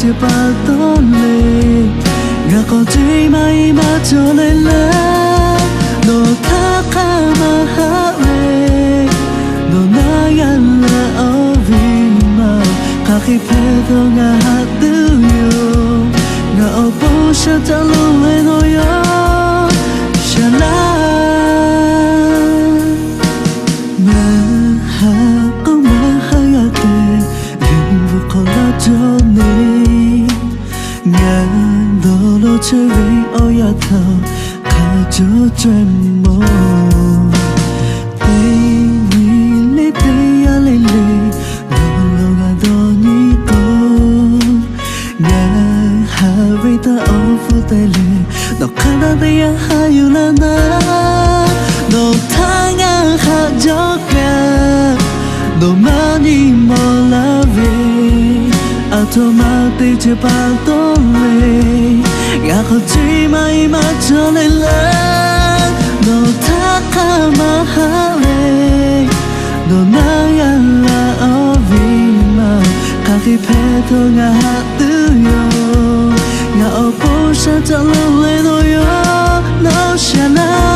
chưa bao tố lệ ngã có chỉ mai mà cho lên lá nó thác khá mà hát về nó nói anh là ở vì mà khá khi phê thơ ngã hát tư yêu ngã ở bố sẽ ta lưu lên nỗi áo sẽ lá mà hát có mà hát ngã tê đừng vô khó là cho nên ngã đô lô chơi với ôi ya thơ khá cho chân mô tê mi lê tê ya lê lê lô lô ngã đô nhí cô ngã hà với ta ô phu tê lê đọc khá đá tê ya hà yu là na đọc thá ngã khá cho cả đọc mà nhí mô la về automatic chưa bao tố lệ ngã không chỉ mai mà cho lên lớn nó thác khá mà hát lệ nó nói anh là ở vì mà khá khi phê thơ ngã hát tư yêu ngã ở bố sẽ ta lưu lên nỗi yêu nó sẽ là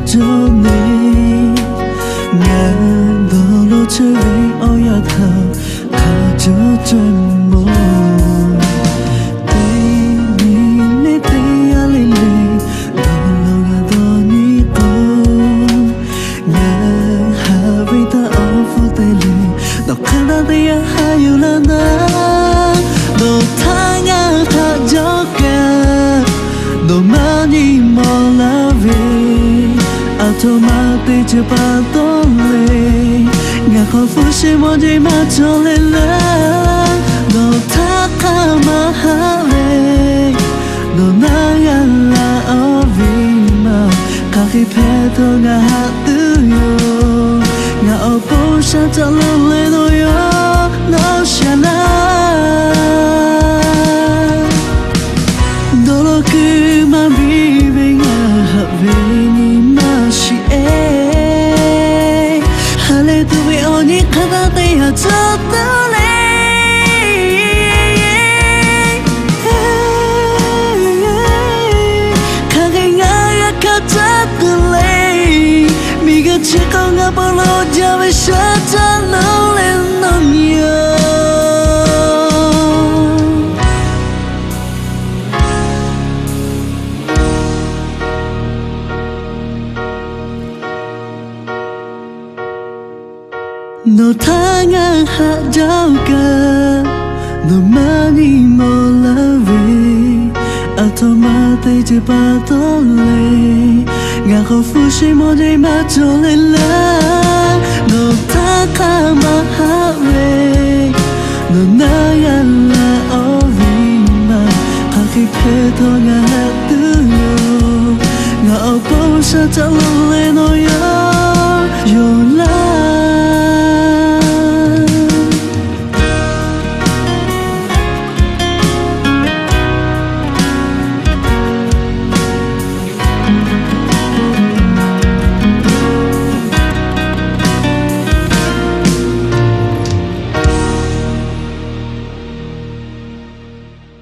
cho nên ngã đô lô chơi với ôi ya thơ khá cho chân mô tê mi lê tê ya lê lê lô lô ngã đô nhí cô ngã hà với ta ô phu tê lê đọc khá đá tê ya hà yu là na đô thá ngã khá cho cả đô mà nhí mô la về automatic chưa bao tố lệ ngã khó phút sẽ một giây mà cho lên lớn nó thác khá mà hát lệ nó nói anh là ở vì mà khá khi phê thơ ngã hát tư yêu ngã ở bố sẽ ta lưu lên nỗi yêu nó sẽ là đôi lúc cứ mà đi về ngã hạ về hale tu vi oni khada te ha cha ta le kage nga ya ka cha ta le mi ga che ko nga pa lo ja ve sha ta lo le no yo nó thá ngã hạ giao cả nó mani mô la về automatic chưa bao tố lệ ngã khó phu sẽ một giây mà cho lên lá nó thá khá mà hát về nó nói anh là ở vì mà khá khi phê thơ ngã hát tư yêu ngã ở bố sẽ ta lưu lên nỗi yêu la